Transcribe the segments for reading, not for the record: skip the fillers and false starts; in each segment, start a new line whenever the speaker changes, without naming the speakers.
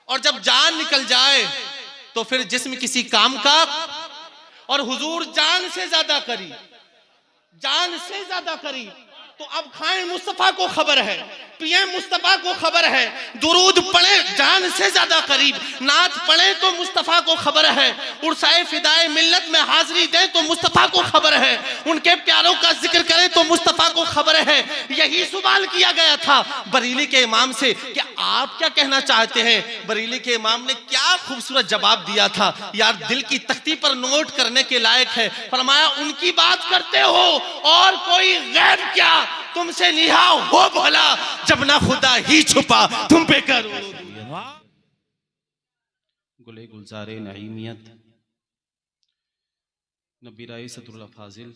और जब जान निकल जाए तो फिर जिस्म किसी काम का। और हुजूर जान से ज्यादा करीब, जान से ज्यादा करीब। तो अब खाए मुस्तफा को खबर है, पिए मुस्तफा को खबर है, दुरूद पढ़े जान से ज्यादा करीब, नात पढ़े तो मुस्तफा को खबर है, उर्साए फिदाए मिल्लत में हाजिरी दें तो मुस्तफा को खबर है, उनके प्यारों का जिक्र करें तो मुस्तफा को खबर है। यही सवाल किया गया था बरेली के इमाम से कि आप क्या कहना चाहते हैं। बरेली के इमाम ने क्या खूबसूरत जवाब दिया था, यार दिल की तख्ती पर नोट करने के लायक है। फरमाया उनकी बात करते हो और कोई गैब क्या तुमसे निहा हो बोला, जब ना खुदा ही छुपा तुम पे करो। गुले गुलजारे नईमियत नबीराए सदरुल फाजिल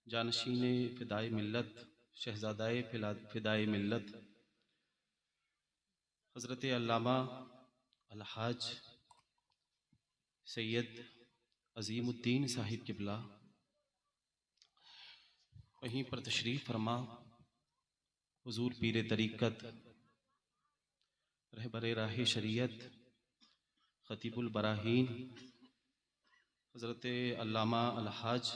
जानशीने फिदाए मिल्लत शहजादाए फिदाए मिल्लत हज़रत अल्लामा अलहाज सैयद अजीमुद्दीन साहिब किबला, वहीं पर तशरीफ़ फरमा हुजूर पीर तरीक़त रहबरे राह शरीयत ख़तीबुल बराहीन हज़रत अल्लामा अलहाज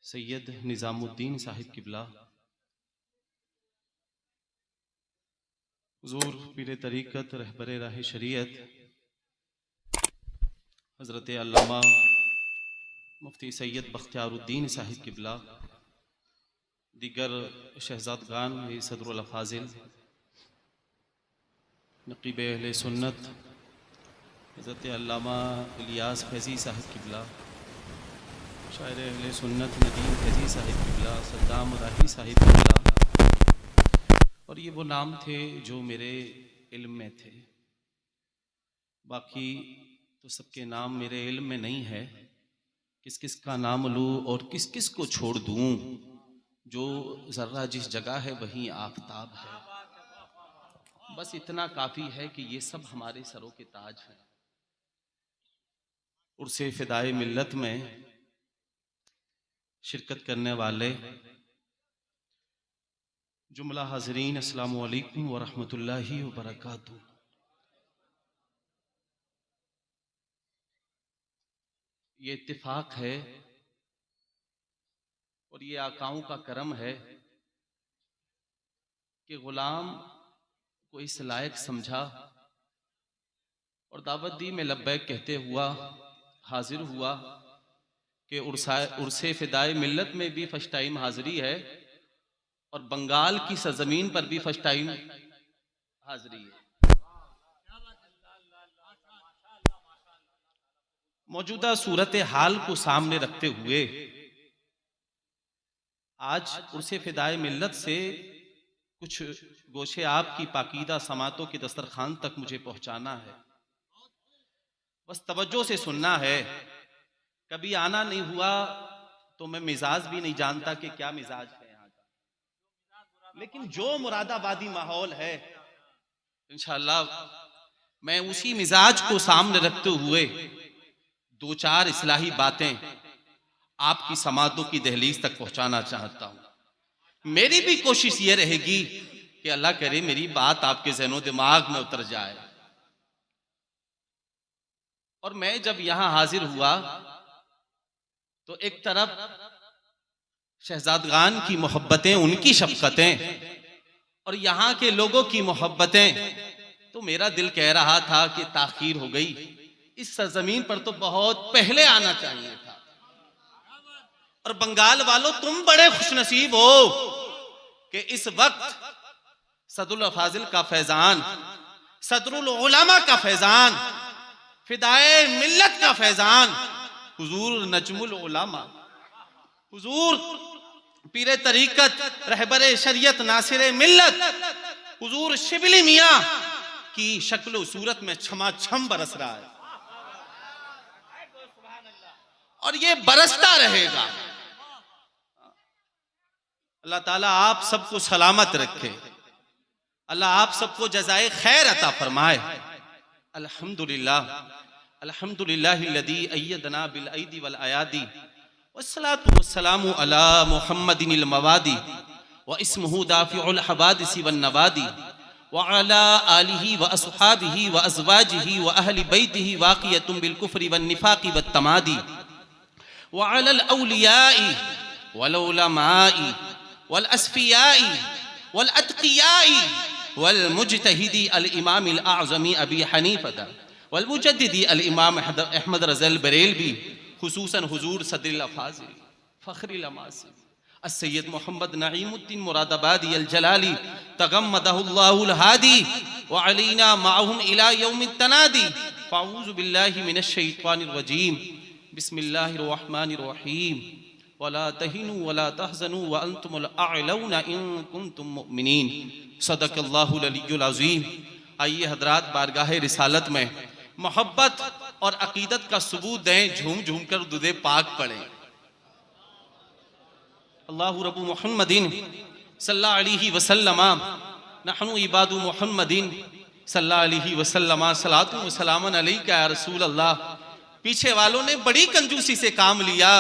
सैयद निज़ामुद्दीन साहिब किबला, हुजूर पीर तरीक़त रहबरे राह शरीयत हज़रत अल्लामा मुफ्ती सैयद बख्तियारुद्दीन साहिब किबला, दीगर शहजादगान सदरुल फाजिल, नक़ीब अहले सुन्नत हज़रत अल्लामा इलियास फैज़ी साहिब किबला, शायर अहले सुन्नत नदीम फैज़ी साहिब किबला, सद्दाम राही साहिब किबला। और ये वो नाम थे जो मेरे इल्म में थे, बाकी तो सबके नाम मेरे इल्म में नहीं है। किस किस का नाम लूँ और किस किस को छोड़ दूँ, जो ज़र्रा जिस जगह है वहीं आफताब है। बस इतना काफ़ी है कि ये सब हमारे सरों के ताज हैं। उर्से फिदाए मिल्लत में शिरकत करने वाले जुमला हाज़रीन अस्सलामु अलैकुम व रहमतुल्लाहि व बरकातुहू। ये इत्तिफाक है और ये आकाओं का करम है कि गुलाम को इस लायक समझा और दावत दी में लब्बैक कहते हुआ हाजिर हुआ कि उर्से फिदाए मिल्लत में भी फर्स्ट टाइम हाजिरी है और बंगाल की सरजमीन पर भी फर्स्ट टाइम हाजिरी है। मौजूदा सूरत हाल को सामने रखते हुए आज उर्से फिदाए मिल्लत से कुछ गोशे आपकी पाकीदा समातों के दस्तरखान तक मुझे पहुंचाना है। बस तवज्जो से सुनना है। कभी आना नहीं हुआ तो मैं मिजाज भी नहीं जानता कि क्या मिजाज है यहाँ का, लेकिन जो मुरादाबादी माहौल है इंशाअल्लाह मैं उसी मिजाज को सामने रखते हुए दो चार इस्लाही बातें आपकी समातों की दहलीज तक पहुंचाना चाहता हूं। मेरी भी कोशिश ये रहेगी कि अल्लाह करे मेरी बात आपके ज़हनो दिमाग में उतर जाए। और मैं जब यहां हाजिर हुआ तो एक तरफ शहजादगान की मोहब्बतें, उनकी शफकतें और यहां के लोगों की मोहब्बतें, तो मेरा दिल कह रहा था कि ताखीर हो गई, इस सरजमीन पर तो बहुत पहले आना चाहिए था। और बंगाल वालों तुम बड़े खुशनसीब हो कि इस वक्त सदरुल फाजिल का फैजान, सदरुल उलमा का फैजान, फिदाए मिल्लत का फैजान, हुजूर नजमुल उलमा, हुजूर पीरे तरीकत रहबरे शरीयत नासिरे मिल्लत, हुजूर शिबली मियां की शक्ल सूरत में छमाछम बरस रहा है और ये बरसता रहेगा। अल्लाह ताला आप सबको सलामत रखे, अल्लाह आप सबको जज़ाए खैर अता फरमाए। अल्हम्दुलिल्लाह अल्हम्दुलिल्लाहिल्लज़ी अय्यदना बिल ऐदी वल अयादी वस्सलातु वस्सलामु अला मुहम्मदिनिल मवादी व इस्मुहु दाफिउल हवादिसी वन नवादी
व अला आलिही व अस्हाबिही व अज़वाजिही व अहली बैतिही वाक़ियतुन बिल कुफ्रि वन निफ़ाक़ि वत तमादी व अलल औलियाई वल उलमाई वल अस्फियाई वल अत्क़ियाई वल मुज्तहिदी अल इमाम अल आज़मी अबी हनीफ़ा वल मुजद्दिदी अल इमाम अहमद रज़ा बरेलवी खुसूसन हुज़ूर सदरुल अफ़ाज़िल फ़ख्रुल अमासिल अस्सय्यद मोहम्मद नईमुद्दीन मुरादाबादी अल जलाली तगम्मदहुल्लाहुल हादी व अलैना माअहुम इला यौमित तनादी फ़अऊज़ु बिल्लाहि मिनश शैतानिर रजीम बिस्मिल्लाहिर रहमानिर रहीम वला तहिनु वला तहज़नु व अंतुमुल अअलौना इन कुंतुम मुमिनीन सदक़ल्लाहुल अलियुल अज़ीम। आइए हज़रात, बारगाह रिसालत में मोहब्बत और अकीदत का सबूत दें, झूम झूम कर दुरूद पाक पढ़ें। अल्लाहु रब्बु मुहम्मदिन सल्लल्लाहु अलैहि वसल्लम नहनु इबादु मुहम्मदिन सल्लल्लाहु अलैहि वसल्लम सलातु व सलामन अलैका या रसूल अल्लाह। पीछे वालों ने बड़ी कंजूसी से काम लिया,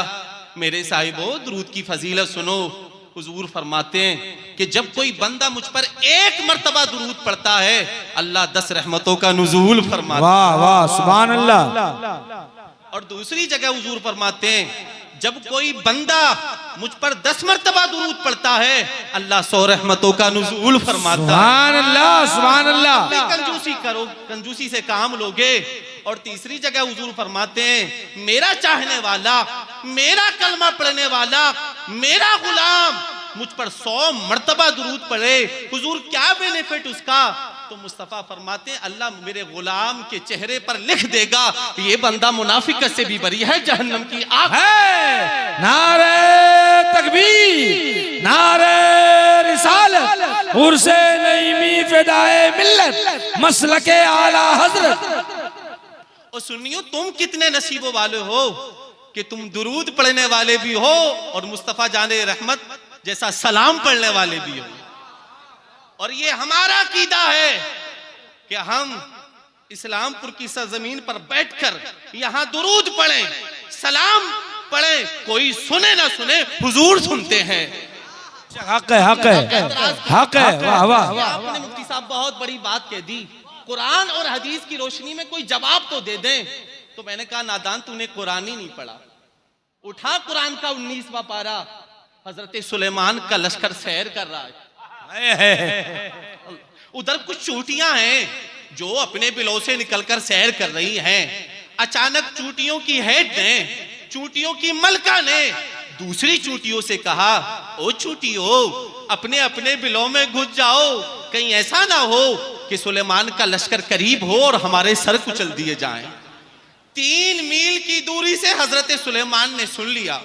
मेरे साहिबो दुरूद की फजीलत सुनो। हुजूर फरमाते हैं कि जब कोई बंदा मुझ पर एक मर्तबा दुरूद पढ़ता है, अल्लाह 10 रहमतों का नुज़ूल फरमाता है।
वाह वाह सुभान अल्लाह।
और दूसरी जगह हुजूर फरमाते हैं जब कोई बंदा मुझ पर 10 मर्तबा दुरूद पढ़ता है, अल्लाह 100 रहमतों का नुज़ूल फरमाता है।
सुभान अल्लाह सुभान अल्लाह।
कंजूसी करो, कंजूसी से काम लोगे। और तीसरी जगह हुजूर फरमाते हैं मेरा चाहने वाला, मेरा कलमा पढ़ने वाला, मेरा गुलाम मुझ पर 100 मर्तबा दुरूद पढ़े। हुजूर क्या बेनिफिट उसका? तो मुस्तफ़ा फरमाते हैं अल्लाह मेरे गुलाम के चेहरे पर लिख देगा ये बंदा मुनाफिकत से भी बरी है, जहन्नम की आग
है। नारे तकबीर, नारे रिसालत, उर्से नईमी फिदाए मिल्लत, मसलके आला हजरत।
और सुनियो, तुम कितने नसीबों वाले हो कि तुम दुरूद पढ़ने वाले भी हो और मुस्तफ़ा जाने रहमत जैसा सलाम पढ़ने वाले भी हो। और ये हमारा अकीदा है कि हम इस्लामपुर की सरजमीन पर बैठकर यहां दुरूद पढ़ें, सलाम पढ़ें, कोई सुने ना सुने, हुजूर सुनते हैं।
हक है हक है हक है। वाह वाह।
आपने मुफ्ती साहब बहुत बड़ी बात कह दी, कुरान और हदीस की रोशनी में कोई जवाब तो दे दें। तो मैंने कहा नादान, तूने कुरान ही नहीं पढ़ा। उठा कुरान का 19वां पारा, हजरत सुलेमान का लश्कर सैर कर रहा है। उधर कुछ चूटियां हैं जो अपने बिलों से निकलकर सैर कर रही हैं। अचानक चूटियों की हेड ने, चूटियों की मलका ने दूसरी चूटियों से कहा, ओ चूटियों, अपने अपने बिलों में घुस जाओ, कहीं ऐसा ना हो कि सुलेमान का लश्कर करीब हो और हमारे सर कुचल दिए जाएं। 3 मील की दूरी से हजरत सुलेमान ने सुन लिया।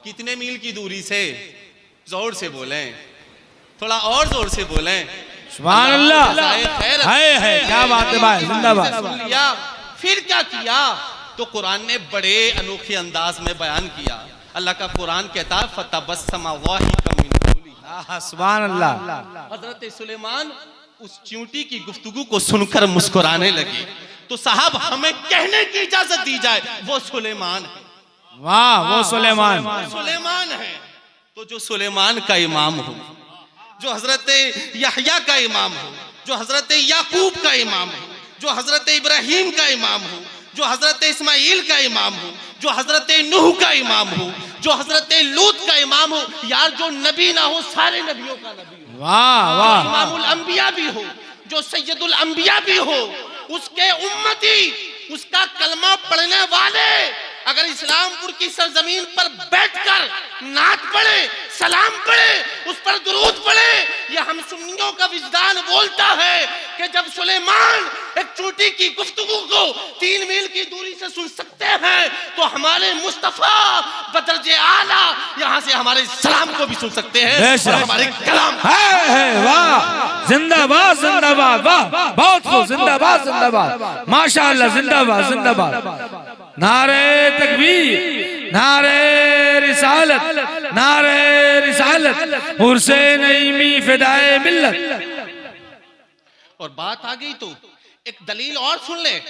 कितने मील की दूरी से? जोर से बोलें, थोड़ा और जोर से बोलें।
सुभान अल्लाह। है क्या बात है भाई, जिंदाबाद।
सुन लिया, फिर क्या किया? तो कुरान ने बड़े अनोखे अंदाज में बयान किया। अल्लाह का कुरान कहता है फतबस्सम ज़ाहिकम मिन कौलिही।
सुभान अल्लाह।
हजरत सुलेमान उस चींटी की गुफ्तगू को सुनकर मुस्कुराने लगे। तो साहब, हमें कहने की इजाजत दी जाए, वो सुलेमान है।
वाह, वो सुलेमान
है। तो जो सुलेमान का इमाम हो, जो हजरत यहया का इमाम हो, जो हजरत याकूब का इमाम हो, जो हजरत इब्राहिम का इमाम हो, जो हजरत इस्माइल का इमाम हो, जो हजरत नूह का इमाम हो, जो हजरत लूत का इमाम हो, यार जो नबी ना हो सारे नबियों का नबी हो।
वाह वाह।
इमामुल अंबिया भी हो, जो सैयदुल अंबिया भी हो, उसके उम्मती, उसका कलमा पढ़ने वाले अगर इस्लामपुर की सरजमीन पर बैठकर नात पढ़े, सलाम पढ़े, उस पर दुरूद पढ़े, ये हम सुन्नियों का विजदान बोलता है कि जब सुलेमान एक चूटी की गुफ्तगू को 3 मील की दूरी से सुन सकते हैं, तो हमारे मुस्तफा बदरजे आला यहाँ से हमारे सलाम को भी सुन सकते हैं और हमारे कलाम
है। वाह, जिंदाबाद जिंदाबाद। वाह, बहुत खूब, जिंदाबाद जिंदाबाद, माशाअल्लाह, जिंदाबाद जिंदाबाद। नारे तकबीर, नारे रिसालत, नारे रिसालत, उर्से नईमी फिदाए मिल्लत।
और बात आ गई तो एक दलील और सुन ले।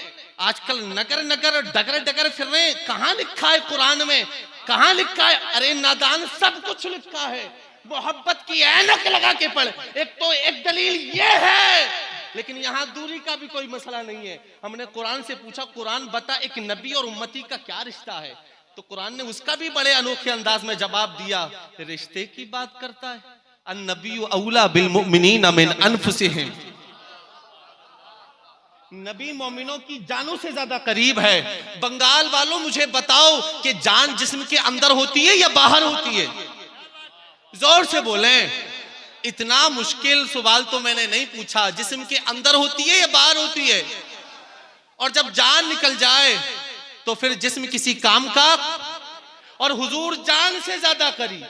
आजकल नगर नगर डगर डगर फिर रहे, कहां लिखा है कुरान में, कहां लिखा है? अरे नादान, सब कुछ लिखा है।
मोहब्बत की ऐनक लगा के पढ़। एक दलील ये है, लेकिन यहाँ दूरी का भी कोई मसला नहीं है। हमने कुरान से पूछा, कुरान बता एक नबी और उम्मती का क्या रिश्ता है, तो कुरान ने उसका भी बड़े अनोखे अंदाज में जवाब दिया। रिश्ते की बात करता है, अन्नबी औला बिल मुमिनीना मिन अनफुसिहिम, नबी मोमिनों की जानों से ज्यादा करीब है। बंगाल वालों मुझे बताओ कि जान जिस्म के अंदर होती है या बाहर होती है? जोर से बोलें। इतना मुश्किल सवाल तो मैंने नहीं पूछा। जिस्म के अंदर होती है या बाहर होती है? और जब जान निकल जाए तो फिर जिस्म किसी काम का, और हुजूर जान से ज्यादा करीब,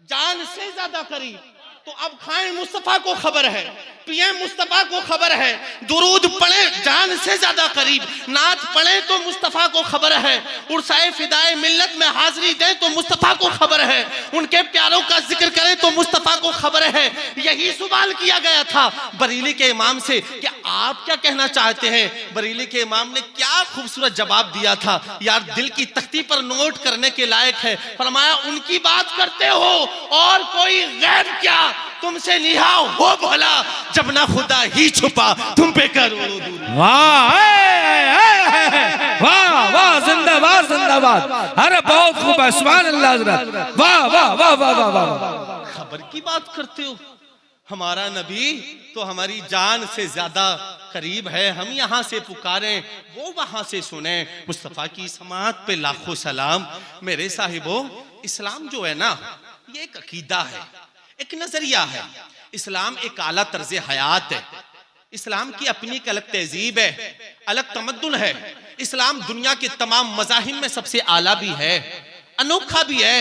जान से ज्यादा करीब। तो अब खाएं मुस्तफा को खबर है, पिए मुस्तफा को खबर है, दुरूद पढ़े जान से ज्यादा करीब, नात पढ़े तो मुस्तफा को खबर है, उर्साए फिदाए मिल्लत में हाजिरी दें तो मुस्तफा को खबर है, उनके प्यारों का जिक्र करें तो मुस्तफा को खबर है। यही सवाल किया गया था बरेली के इमाम से कि आप क्या कहना चाहते हैं। बरेली के इमाम ने क्या खूबसूरत जवाब दिया था, यार दिल की तख्ती पर नोट करने के लायक है। फरमाया, उनकी बात करते हो और कोई गैब क्या तुमसे निहा हो भला, जब ना खुदा ही छुपा तुम पे करोड़ों दूर।
वाह वाह वाह, जिंदाबाद जिंदाबाद, अरे बहुत खूब है, सुभान अल्लाह हज़रत, वाह वाह वाह वाह वाह वाह।
खबर की बात करते हो, हमारा नबी तो हमारी जान से ज्यादा करीब है। हम यहाँ से पुकारें, वो वहां से सुने। मुस्तफा की समात पे लाखों सलाम। मेरे साहिबो, इस्लाम जो है ना, ये एक अकीदा है, एक नजरिया है। इस्लाम एक आला तर्ज हयात है। इस्लाम की अपनी एक अलग तहजीब है, अलग तमद्दुन है। इस्लाम दुनिया के तमाम मज़ाहिब में सबसे आला भी है, अनोखा भी है,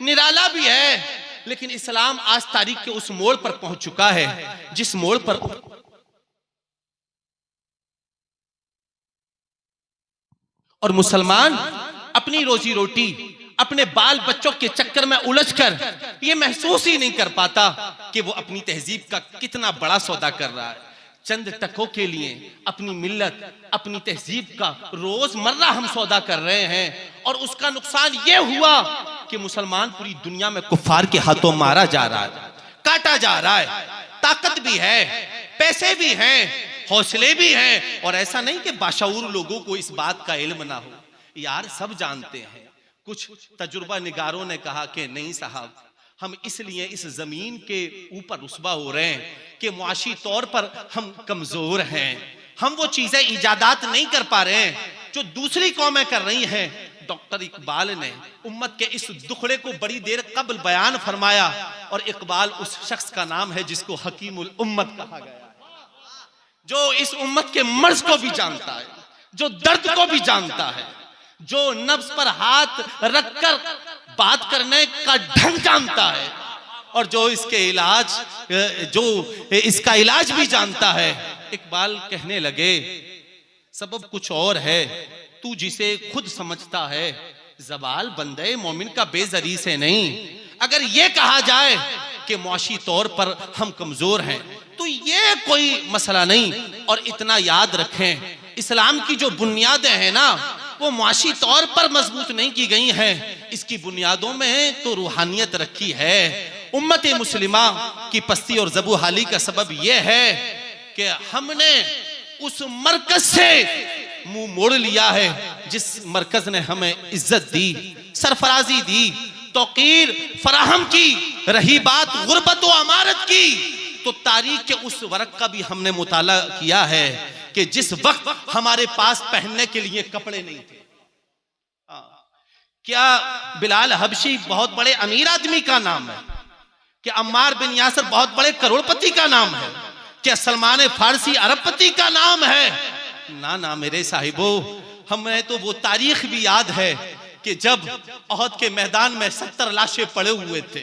निराला भी है। लेकिन इस्लाम आज तारीख के उस मोड़ पर पहुंच चुका है जिस मोड़ पर और मुसलमान अपनी रोजी रोटी, अपने बाल बच्चों के चक्कर में उलझकर ये महसूस ही नहीं कर पाता कि वो अपनी तहजीब का कितना बड़ा सौदा कर रहा है। चंद टकों के लिए अपनी मिल्लत, अपनी तहजीब का रोजमर्रा हम सौदा कर रहे हैं, और उसका नुकसान ये हुआ कि मुसलमान पूरी दुनिया में कुफार के हाथों मारा जा रहा है, काटा जा रहा है। ताकत भी है, पैसे भी हैं, हौसले भी हैं, और ऐसा नहीं कि बाशऊर लोगों को इस बात का इल्म ना हो। यार सब जानते हैं। कुछ तजुर्बा निगारों ने कहा कि नहीं साहब, हम इसलिए इस जमीन के ऊपर रुस्वा हो रहे हैं कि मुआशी तौर पर हम कमजोर हैं, हम वो चीजें इजादात नहीं कर पा रहे हैं जो दूसरी कौमें कर रही हैं। डॉक्टर इकबाल ने उम्मत के इस दुखड़े को बड़ी देर कबल बयान फरमाया, और इकबाल उस शख्स का नाम है जिसको हकीमुल उम्मत कहा गया है, जो इस उम्मत के मर्ज को भी जानता है, जो दर्द को भी जानता है, जो नफ्स पर हाथ रखकर बात करने का ढंग जानता है, और जो इसका इलाज भी जानता है। इकबाल कहने लगे, सबब कुछ और है, तू जिसे खुद समझता है, ज़वाल बंदे मोमिन का बेजरी से नहीं। अगर ये कहा जाए कि मुआशी तौर पर हम कमजोर हैं तो ये कोई मसला नहीं। और इतना याद रखें, इस्लाम की जो बुनियादें हैं ना, वो मुआशी तौर पर मजबूत नहीं की गई हैं, इसकी बुनियादों में तो रूहानियत रखी है। उम्मत मुस्लिमा की पस्ती और ज़बूहाली का सबब यह है कि हमने उस मरकज से मुंह मोड़ लिया है जिस मरकज ने हमें इज्जत दी, सरफराजी दी, तौकीर फराहम की। रही बात गुर्बत व अमारत की, तो तारीख के उस वर्क का भी हमने मुताला किया है कि जिस वक्त हमारे पास पहनने के लिए कपड़े नहीं थे। क्या बिलाल हबशी बहुत बड़े अमीर आदमी का नाम है? क्या अम्मार बिन यासर बहुत बड़े करोड़पति का नाम है? क्या सलमान फारसी अरबपति का नाम है? ना ना मेरे साहिबो, हमें तो वो तारीख भी याद है कि जब ओहद के मैदान में 70 लाशें पड़े हुए थे,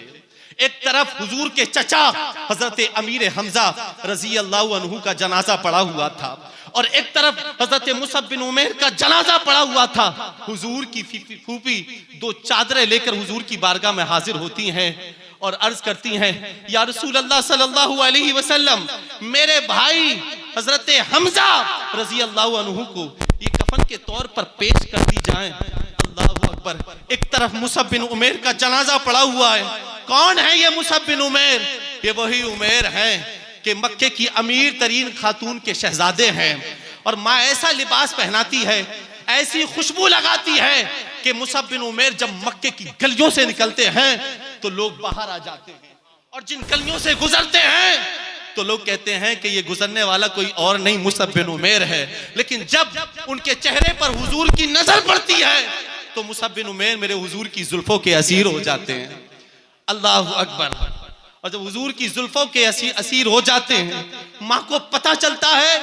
एक तरफ हुजूर के चचा हजरत अमीर हमजा रजी अल्लाह अन्हु का जनाजा पड़ा हुआ था, और एक तरफ हजरत मुसअब बिन उमैर का जनाजा पड़ा हुआ था। हुजूर की फूफी 2 चादरें लेकर हुजूर की बारगाह में हाजिर होती हैं और अर्ज करती हैं, या रसूल अल्लाह सल्लल्लाहु अलैहि वसल्लम, मेरे भाई हजरत हमजा रजी अल्लाह अन्हु को ये कफन के तौर पर पेश कर दी जाए। अल्लाहु अकबर। अकबर, एक तरफ मुसअब बिन उमैर का जनाजा पड़ा हुआ है। कौन है ये मुसअब बिन उमैर? ये वही उमैर हैं कि मक्के की अमीर तरीन खातून के शहजादे हैं, और माँ ऐसा लिबास पहनाती है, ऐसी खुशबू लगाती है कि मुसअब बिन उमैर जब मक्के की गलियों से निकलते हैं तो लोग बाहर आ जाते हैं, और जिन गलियों से गुजरते हैं तो लोग कहते हैं कि ये गुजरने वाला कोई और नहीं मुसअब बिन उमैर है। लेकिन जब उनके चेहरे पर हुजूर की नजर पड़ती है तो मुसअब बिन उमैर मेरे हुजूर की जुल्फों के असीर हो जाते हैं। अल्लाह अकबर। और जब हुजूर की जुल्फों के असीर हो जाते हैं, माँ को पता चलता है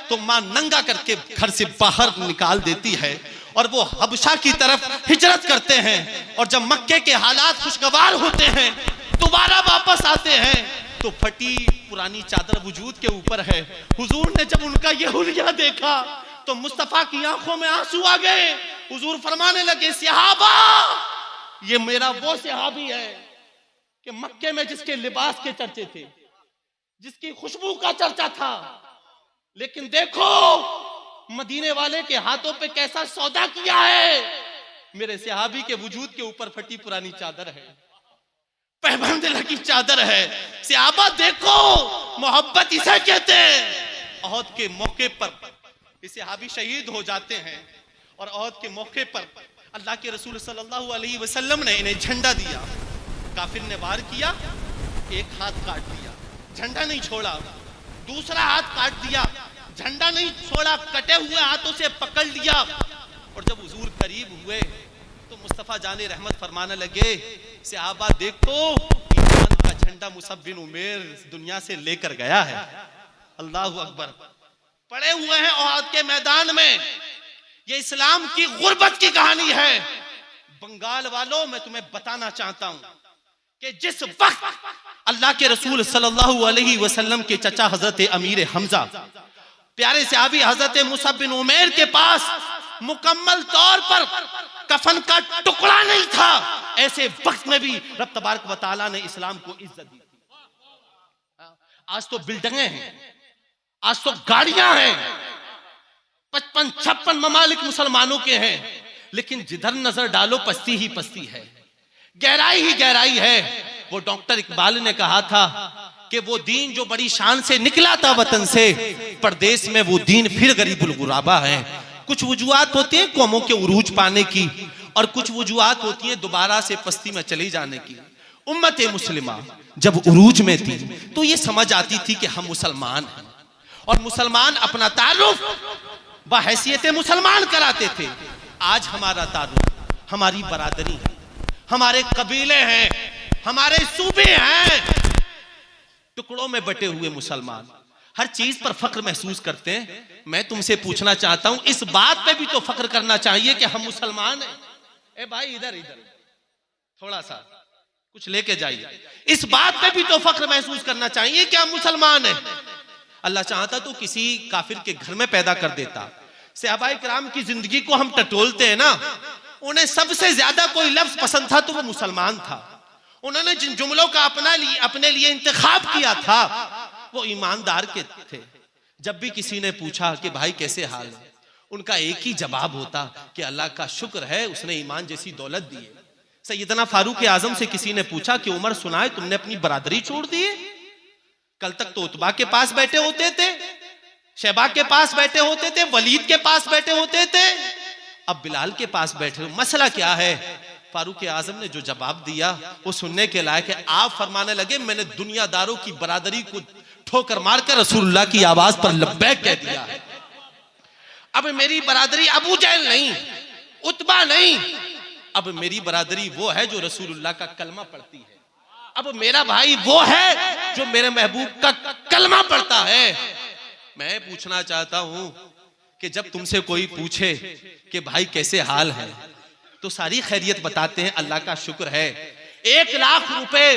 तो माँ नंगा करके घर से बाहर निकाल देती है, और वो हबशा की तरफ हिजरत करते हैं। और जब मक्के के हालात खुशगवार होते हैं, दोबारा वापस आते हैं, तो फटी पुरानी चादर वजूद के ऊपर है। हुजूर ने जब उनका ये हुलिया देखा तो मुस्तफा की आंखों में आंसू आ गए। हुजूर फरमाने लगे, सहाबा, ये मेरा वो सहाबी है कि मक्के में जिसके लिबास के चर्चे थे, जिसकी खुशबू का चर्चा था, लेकिन देखो मदीने वाले के हाथों पे कैसा सौदा किया है। मेरे सहाबी के वजूद के ऊपर फटी पुरानी चादर है, पैबंद लगी चादर है। सहाबा देखो, मोहब्बत इसे कहते हैं। ओहद के मौके पर ये सहाबी शहीद हो जाते हैं, और ओहद के मौके पर अल्लाह के रसूल सल्लल्लाहु अलैहि वसल्लम ने इन्हें झंडा दिया। काफिर ने वार किया, एक हाथ काट दिया, झंडा नहीं छोड़ा। दूसरा हाथ काट दिया, झंडा नहीं छोड़ा, कटे हुए हाथों से पकड़ लिया। और जब हुजूर करीब हुए तो मुस्तफा जाने रहमत फरमाने लगे, सहाबा देखो, ईमान का झंडा मुसअब बिन उमैर दुनिया से लेकर गया है। अल्लाह अकबर। पड़े हुए हैं ओहद के मैदान में। ये इस्लाम की गुर्बत की कहानी है। बंगाल वालों, मैं तुम्हें बताना चाहता हूं कि जिस वक्त अल्लाह के रसूल सल्लल्लाहु अलैहि वसल्लम के चचा हजरत अमीर हमजा, प्यारे सहाबी हजरत मुसअब बिन उमैर के पास मुकम्मल तौर पर कफन का टुकड़ा नहीं था, ऐसे वक्त में भी रब तबारक व तआला ने इस्लाम को इज्जत दी थी। आज तो बिल्डिंगें हैं, आज तो गाड़ियां हैं, 55-56 ममालिक मुसलमानों के हैं, लेकिन जिधर नजर डालो पस्ती ही पस्ती है, गहराई ही गहराई है। वो डॉक्टर इकबाल ने कहा था कि वो दीन जो बड़ी शान से निकला था वतन से, परदेश में वो दीन फिर गरीबुल गुराबा है। कुछ वजूहात होती हैं कौमों के उरूज पाने की, और कुछ वजूहात होती हैं दोबारा से पस्ती में चली जाने की। उम्मत मुस्लिमा जब उरूज में थी तो ये समझ आती थी कि हम मुसलमान हैं, और मुसलमान अपना तारुफ बहैसियत मुसलमान कराते थे। आज हमारा तारुफ, हमारी बरादरी है, हमारे कबीले हैं, हमारे सूबे हैं, टुकड़ों में बटे हुए मुसलमान हर चीज पर फख्र महसूस करते हैं। मैं तुमसे पूछना चाहता हूं, इस बात पे भी तो फख्र करना चाहिए कि हम मुसलमान हैं। ए भाई, इधर इधर थोड़ा सा कुछ लेके जाइए। इस बात पे भी तो फख्र महसूस करना चाहिए कि हम मुसलमान हैं। अल्लाह चाहता तो किसी काफिर के घर में पैदा कर देता। सहाबाए किराम की जिंदगी को हम टटोलते हैं ना, उन्हें सबसे ज्यादा कोई लफ्ज पसंद था तो वो मुसलमान था। उन्होंने जिन जुमलों का अपने लिए इंतखाब किया था वो ईमानदार के थे। जब भी किसी ने पूछा कि भाई कैसे हाल है, उनका एक ही जवाब होता कि अल्लाह का शुक्र है, उसने ईमान जैसी दौलत दी है। सैयदना फारूक आजम से किसी ने पूछा कि उमर सुनाए तुमने अपनी बरादरी छोड़ दी है? कल तक तो उतबा के पास बैठे होते थे, शहबा के पास बैठे होते थे, वलीद के पास बैठे होते थे, अब बिलाल के पास बैठे हो। मसला क्या है? फारूक आजम ने जो जवाब दिया वो सुनने के लायक है। आप फरमाने लगे, मैंने दुनियादारों की बरादरी को ठोकर मारकर रसूलुल्लाह की आवाज पर लब्बैक कह दिया है। अब मेरी बरादरी अबू जहल नहीं, उतबा नहीं, अब मेरी बरादरी वो है जो रसूलुल्लाह का कलमा पढ़ती है। अब मेरा भाई वो है जो मेरे महबूब का कलमा पढ़ता है। मैं पूछना चाहता हूं कि जब तुमसे कोई पूछे कि भाई कैसे हाल है, तो सारी खैरियत बताते हैं अल्लाह का शुक्र है। 1 लाख रुपए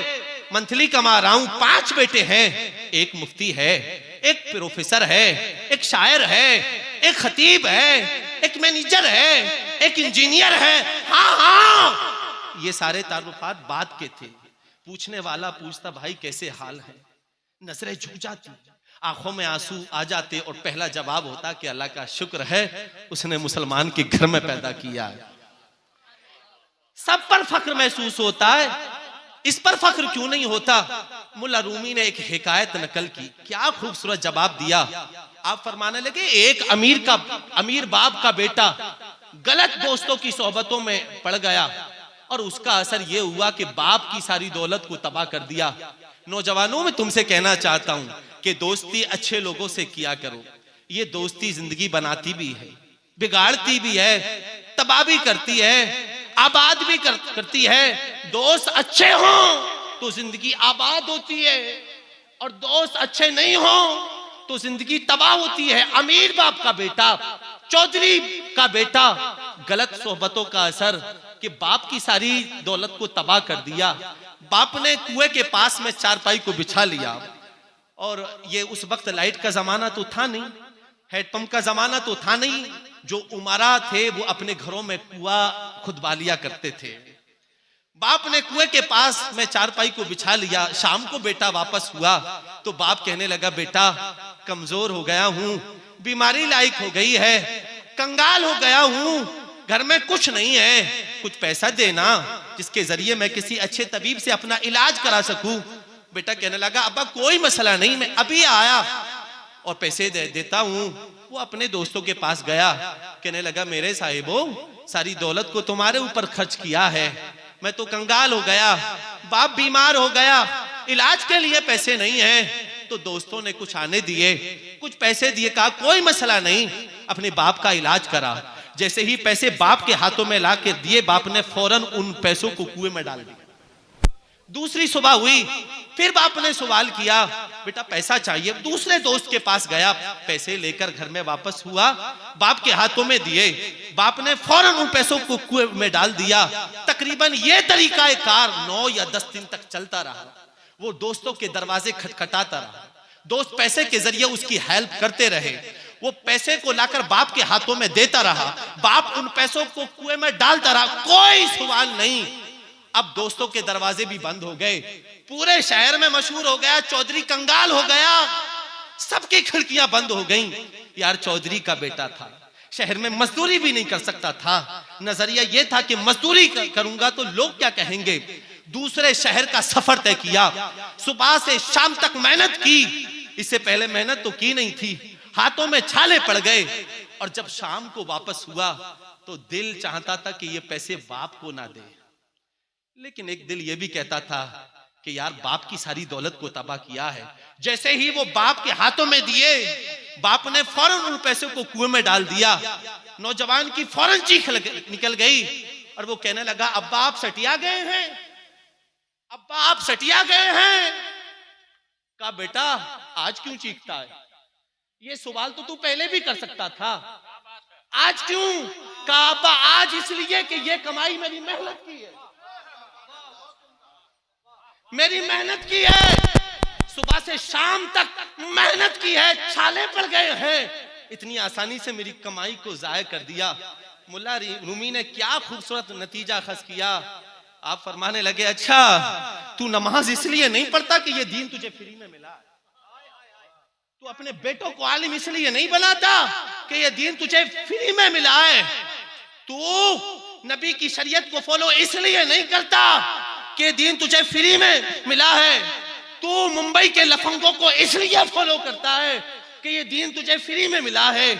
मंथली कमा रहा हूं, 5 बेटे हैं, एक मुफ्ती है, एक प्रोफेसर है, एक शायर है, एक खतीब है, एक मैनेजर है, एक इंजीनियर है। हाँ, ये सारे तारुफात बात के थे। पूछने वाला पूछता भाई कैसे हाल है, नजरें झुक जाती, आंखों में आंसू आ जाते, और पहला जवाब होता कि अल्लाह का शुक्र है, उसने मुसलमान के घर में पैदा किया है। सब पर फख्र महसूस होता है, इस पर फख्र क्यों नहीं होता? मुल्ला रूमी ने एक हिकायत नकल की, क्या खूबसूरत जवाब दिया। आप फरमाने लगे एक अमीर बाप का बेटा गलत दोस्तों की सोहबतों में पड़ गया और उसका असर यह हुआ कि बाप की सारी दौलत को तबाह कर दिया। नौजवानों में तुमसे कहना चाहता हूं कि दोस्ती अच्छे लोगों से किया करो। ये दोस्ती जिंदगी बनाती भी है, बिगाड़ती भी है, तबाह भी करती है, आबाद भी करती है। दोस्त अच्छे हों तो जिंदगी आबाद होती है और दोस्त अच्छे नहीं हों तो जिंदगी तबाह होती है। अमीर बाप का बेटा, चौधरी का बेटा, गलत सोहबतों का असर कि बाप की सारी दौलत को तबाह कर दिया। बाप ने कुएं के पास में चारपाई को बिछा लिया और ये उस वक्त लाइट का जमाना तो था नहीं, हैंडपंप का जमाना तो था नहीं। जो उमरा थे वो अपने घरों में कुआं खुदवा लिया करते थे। बाप ने कुएं के पास में चारपाई को बिछा लिया। शाम को बेटा वापस हुआ तो बाप कहने लगा, बेटा कमजोर हो गया हूं, बीमारी लायक हो गई है, कंगाल हो गया हूं, घर में कुछ नहीं है, कुछ पैसा देना जिसके जरिए मैं किसी अच्छे तबीब से अपना इलाज करा सकूं। बेटा कहने लगा, अब्बा कोई मसला नहीं, मैं अभी आया और पैसे देता हूं। वो अपने दोस्तों के पास गया, कहने लगा, मेरे साहिबो सारी दौलत को तुम्हारे ऊपर खर्च किया है, मैं तो कंगाल हो गया, बाप बीमार हो गया, इलाज के लिए पैसे नहीं है। तो दोस्तों ने कुछ आने दिए, कुछ पैसे दिए, कहा कोई मसला नहीं, अपने बाप का इलाज करा। जैसे ही पैसे बाप के हाथों में ला के दिए, बाप ने फौरन उन पैसों को कुएं में डाल दिया। दूसरी सुबह हुई, फिर बाप ने सवाल किया, बेटा पैसा चाहिए। दूसरे दोस्त के पास गया, पैसे लेकर घर में वापस हुआ, बाप के हाथों में दिए, बाप ने फौरन उन पैसों को कुएं में डाल दिया। तकरीबन ये तरीका कार 9 या 10 दिन तक चलता रहा। वो दोस्तों के दरवाजे खटखटाता रहा, दोस्त पैसे के जरिए उसकी हेल्प करते रहे, वो पैसे को लाकर बाप के हाथों में देता रहा, बाप उन पैसों को कुएं में डालता रहा, कोई सवाल नहीं। अब दोस्तों के दरवाजे भी बंद हो गए, पूरे शहर में मशहूर हो गया, चौधरी कंगाल हो गया, सबकी खिड़कियां बंद हो गईं। यार चौधरी का बेटा था, शहर में मजदूरी भी नहीं कर सकता था, नजरिया यह था कि मजदूरी करूंगा तो लोग क्या कहेंगे। दूसरे शहर का सफर तय किया, सुबह से शाम तक मेहनत की, इससे पहले मेहनत तो की नहीं थी, हाथों में छाले पड़ गए। और जब शाम को वापस हुआ तो दिल चाहता था कि ये पैसे बाप को ना दे, लेकिन एक दिल ये भी कहता था कि यार बाप की सारी दौलत को तबाह किया है। जैसे ही वो बाप के हाथों में दिए, बाप ने फौरन उन पैसों को कुएं में डाल दिया। नौजवान की फौरन चीख निकल गई और वो कहने लगा, अब्बा आप सटिया गए हैं, अब्बा आप सटिया गए हैं। कहा, बेटा आज क्यों चीखता है? ये सवाल तो तू पहले भी कर सकता था, आज क्यों? कहा, अब्बा आज इसलिए कि ये कमाई मेरी मेहनत की है, मेरी मेहनत की है, सुबह से शाम तक मेहनत की है, छाले पड़ गए हैं, इतनी आसानी से मेरी कमाई को जाया कर दिया। मुल्ला रूमी ने क्या खूबसूरत नतीजा खस किया। आप फरमाने लगे, अच्छा तू नमाज इसलिए नहीं पढ़ता कि ये दीन तुझे फ्री में मिला, तू अपने बेटों को आलिम इसलिए नहीं बनाता कि ये दीन तुझे फ्री में मिला है, तू नबी की शरीयत को फॉलो इसलिए नहीं करता कि दीन तुझे फ्री में मिला है, तू मुंबई के लफंगों को इसलिए फॉलो करता है कि ये दीन तुझे फ्री में मिला है।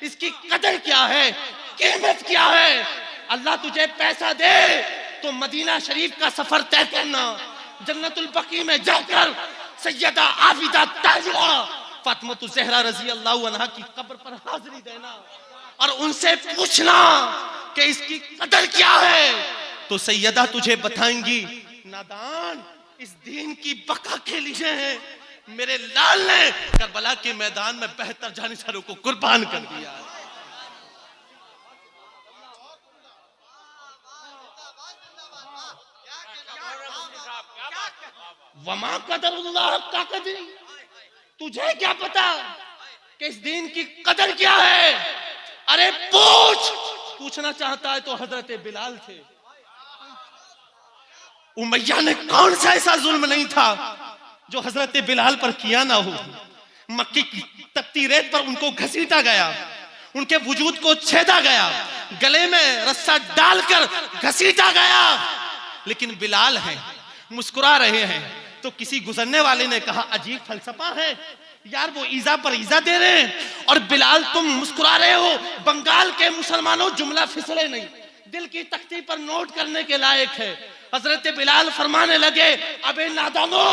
इसकी कदर क्या है, कीमत क्या है? अल्लाह तुझे पैसा दे तो मदीना शरीफ का सफर तय करना, जन्नतुल बकी में जाकर सैयदा आबिदा ताजिरा फातिमा ज़हरा रजी अल्लाह अन्हा की कब्र पर हाजिरी देना और उनसे पूछना कि इसकी कदर क्या है, तो सैयदा तुझे बताएंगी, नादान इस दीन की बका के लिए है, मेरे लाल ने करबला के मैदान में बेहतर जानिसारों को कुर्बान कर दिया। वमा कदरुल्लाह का कदर, तुझे क्या पता कि इस दीन की कदर क्या है? अरे पूछना चाहता है तो हजरत बिलाल थे। उमैया ने कौन सा ऐसा जुल्म नहीं था जो हजरत बिलाल पर किया ना हो। मक्की की तपती रेत पर उनको घसीटा गया, उनके वजूद को छेदा गया, गले में रस्सा डालकर घसीटा गया। लेकिन बिलाल हैं, मुस्कुरा रहे हैं। तो किसी गुजरने वाले ने कहा अजीब फलसफा है यार, वो ईजा पर ईजा दे रहे हैं और बिलाल तुम मुस्कुरा रहे हो। बंगाल के मुसलमानों, जुमला फिसले नहीं, दिल की तख्ती पर नोट करने के लायक है। हजरत बिलाल फरमाने लगे, अबे नादानो,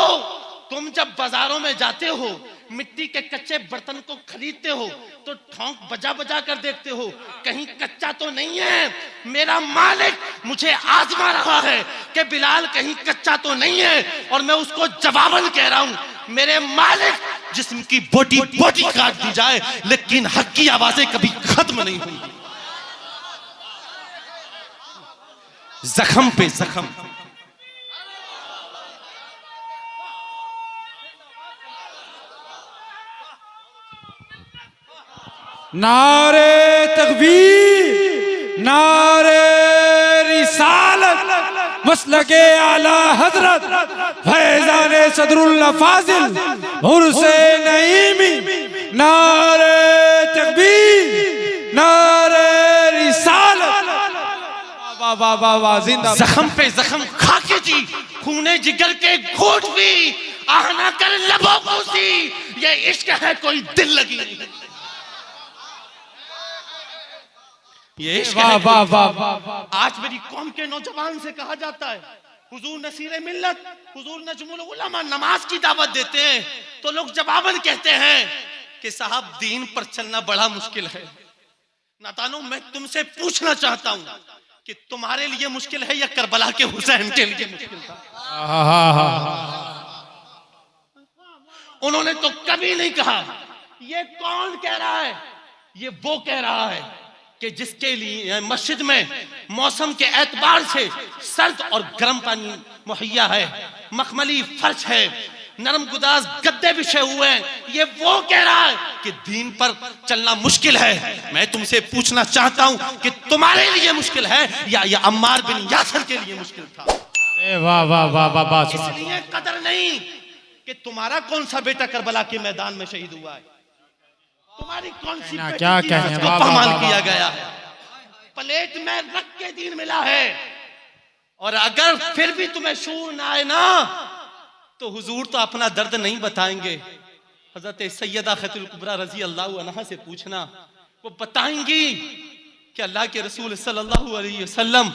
तुम जब बाजारों में जाते हो, मिट्टी के कच्चे बर्तन को खरीदते हो तो ठोंक बजा बजा कर देखते हो कहीं कच्चा तो नहीं है। मेरा मालिक मुझे आजमा रहा है कि बिलाल कहीं कच्चा तो नहीं है, और मैं उसको जवाबन कह रहा हूं, मेरे मालिक जिस्म की बोटी बोटी काट दी जाए लेकिन हक की आवाजें कभी खत्म नहीं होंगी। जख्म पे जख्म।
नारे तकबीर, नारे रिसालत, मसलके आला हजरत फैजान सदरुल्लाह फाजिल उर्से नईमी। नारे तकबीर, नारे रिसालत। वाह वाह वाह वाह, जिंदा।
जख्म पे जख्म खा के जी, खूने जिगर के घोट भी, आहना कर लबों को सी, ये इश्क है कोई दिल लगी नहीं। ये इश्क है।
वाह वाह वाह।
आज मेरी कौम के नौजवान से कहा जाता है, हुजूर नसीरे मिल्लत, हुजूर नजमुल उलमा नमाज की दावत देते हैं, तो लोग जवाबन कहते हैं कि साहब दीन पर चलना बड़ा मुश्किल है। नातानो, मैं तुमसे पूछना चाहता हूं कि तुम्हारे लिए मुश्किल है या करबला के हुसैन के लिए मुश्किल था? उन्होंने तो कभी नहीं कहा। ये कौन कह रहा है? ये वो कह रहा है कि जिसके लिए मस्जिद में मौसम के एतबार से सर्द और गर्म पानी मुहैया है, मखमली फर्श है, नरम गुदाज गद्दे बिछे हुए हैं, ये वो कह रहा है कि दीन पर चलना मुश्किल है। मैं तुमसे पूछना चाहता हूं कि तुम्हारे लिए मुश्किल है या अम्मार बिन यासर के लिए मुश्किल था?
वाह वाह वाह वाह वाह।
इसलिए कदर नहीं कि तुम्हारा कौन सा बेटा करबला के मैदान में शहीद हुआ है, तुम्हारी कौन सी बेटी
क्या
की
कहें,
जिसको
वाह, वाह,
पहमान
वाह,
किया
वाह।
गया है, प्लेट में रख के दीन मिला है। और अगर फिर भी तुम्हें शूर ना आए ना, तो हुजूर तो अपना दर्द नहीं बताएंगे। हजरत सैयदा खतील कुबरा रजी अल्लाह अन्हा से पूछना, वो बताएंगी कि अल्लाह के रसूल सल्लल्लाहु अलैहि वसल्लम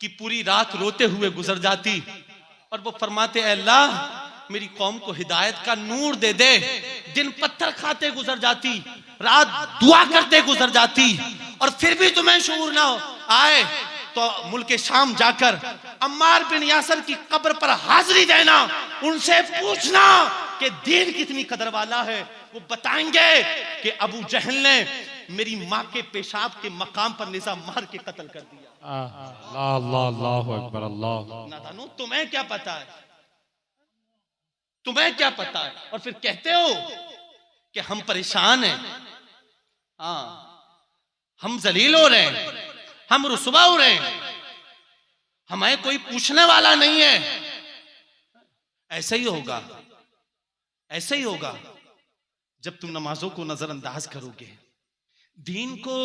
की पूरी रात रोते हुए गुजर जाती और वो फरमाते, ऐ अल्लाह मेरी कौम को हिदायत का नूर दे दे। दिन पत्थर खाते गुजर जाती, रात दुआ करते गुजर जाती, और फिर भी तुम्हें शऊर ना आए तो मुल्क शाम जाकर अम्मार बिन यासर की कब्र पर हाजिरी देना, उनसे पूछना कि दीन कितनी कदर वाला है। वो बताएंगे कि अबू जहल ने मेरी माँ के पेशाब के मकाम पर निज़ाम मार के कत्ल कर दिया।
अल्लाह अकबर। अल्लाह।
नादानो, तुम्हें क्या पता है? तुम्हें क्या पता है? और फिर कहते हो कि हम परेशान हैं, हाँ, हम जलील हो रहे हैं, हम रुसवा हो रहे हैं, हमें कोई पूछने वाला नहीं है। ऐसा ही होगा, ऐसा ही होगा जब तुम नमाजों को नजरअंदाज करोगे, दीन को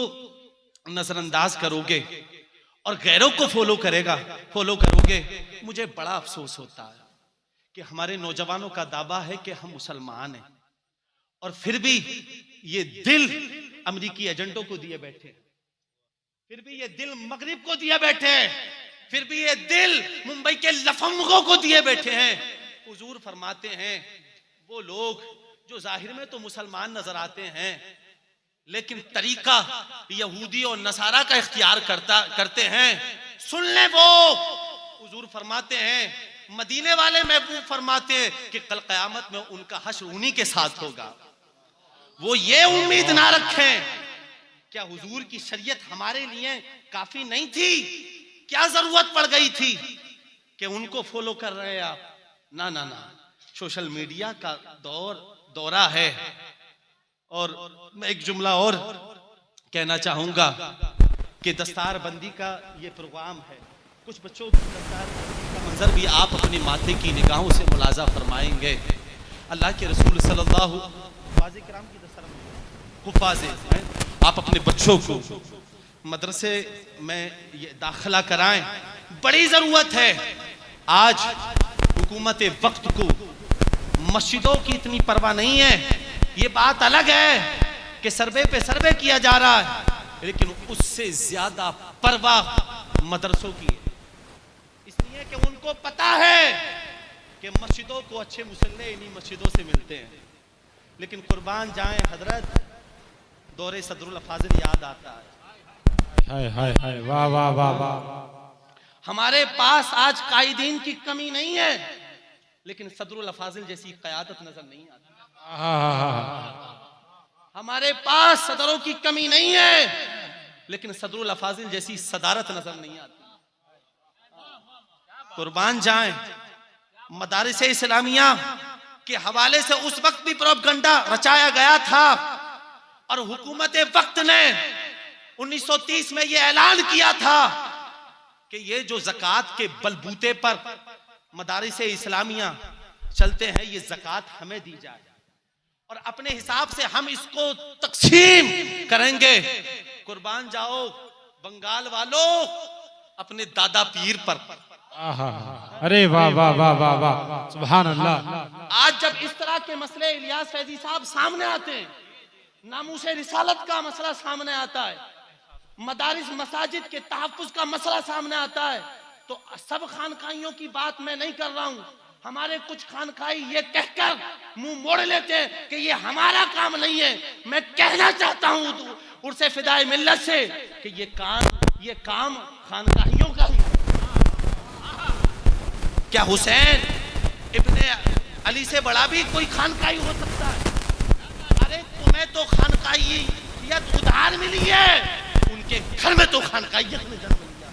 नजरअंदाज करोगे और गैरों को फॉलो करोगे। मुझे बड़ा अफसोस होता है कि हमारे नौजवानों का दावा है कि हम मुसलमान हैं और फिर भी ये दिल अमेरिकी एजेंटों को दिए बैठे, फिर भी ये दिल मगरिब को दिए बैठे, फिर भी ये दिल मुंबई के लफंगों को दिए बैठे हैं। हुजूर फरमाते हैं, वो लोग जो जाहिर में तो मुसलमान नजर आते हैं लेकिन तरीका यहूदी और नसारा का इख्तियार करते हैं, सुन ले वो। हुजूर फरमाते हैं, मदीने वाले महबूब फरमाते हैं कि कल क़यामत में उनका हश्र उन्हीं के साथ होगा। वो ये उम्मीद ना रखें, क्या हुजूर की शरीयत हमारे लिए काफी नहीं थी? क्या जरूरत पड़ गई थी कि उनको फॉलो कर रहे हैं आप? ना ना ना, सोशल मीडिया का दौरा है। और मैं एक जुमला और कहना चाहूंगा कि दस्तार बंदी का ये प्रोग्राम है, कुछ बच्चों की दस्तार बंदी का मंजर भी आप अपने माथे की निगाहों से मुलाजा फरमाएंगे। अल्लाह के रसूल सल्लल्लाहु अलैहि वसल्लम की दस्तार हुफ़ाज़, आप अपने बच्चों को मदरसे में ये दाखिला कराएं, बड़ी जरूरत है। आज हुकूमत वक्त को मस्जिदों की इतनी परवाह नहीं है। ये बात अलग है कि सर्वे पे सर्वे किया जा रहा है, लेकिन उससे ज्यादा परवाह मदरसों की है। इसलिए कि उनको पता है कि मस्जिदों को अच्छे मुसल्ले इन्हीं मस्जिदों से मिलते हैं। लेकिन कुर्बान जाएं हजरत, दौरे सदरुल फाजिल याद आता है।
हाय हाय हाय, वाह वाह वाह वाह।
हमारे पास आज कायदीन की कमी नहीं है, लेकिन सदरुल फाजिल जैसी क़यादत नजर नहीं आती। हमारे पास सदरों की कमी नहीं है, लेकिन सदरुल फाजिल जैसी सदारत नजर नहीं आती। कुर्बान जाएं, मदारिस इस्लामिया के हवाले से उस वक्त भी प्रोपगंडा रचाया गया था, और हुकूमत वक्त ने 1930 में यह ऐलान किया था कि ये जो ज़कात के बलबूते पर मदारिस इस्लामिया चलते हैं, ये ज़कात हमें दी जाए और अपने हिसाब से हम इसको तकसीम करेंगे। कुर्बान जाओ बंगाल वालों अपने दादा पीर पर।
अरे वाह वाह वाह वाह वाह, सुभान अल्लाह।
आज जब इस तरह के मसले इलियास फैजी साहब सामने आते हैं, नामूसे रिसालत का मसला सामने आता है, मदारिस मसाजिद के तहफ़्फ़ुज़ का मसला सामने आता है, तो सब खानकाइयों की बात मैं नहीं कर रहा हूँ। हमारे कुछ खानकाई ये कहकर मुंह मोड़ लेते हैं कि ये हमारा काम नहीं है। मैं कहना चाहता हूँ उर्से फिदाए मिल्लत से कि ये काम खानकाइयों का ही। क्या हुसैन इब्ने अली से बड़ा भी कोई खानकाई हो सकता है? अरे तुम्हें तो खानकाइयत उधार मिली है, उनके घर में तो खानकाइयत में जन्म लिया,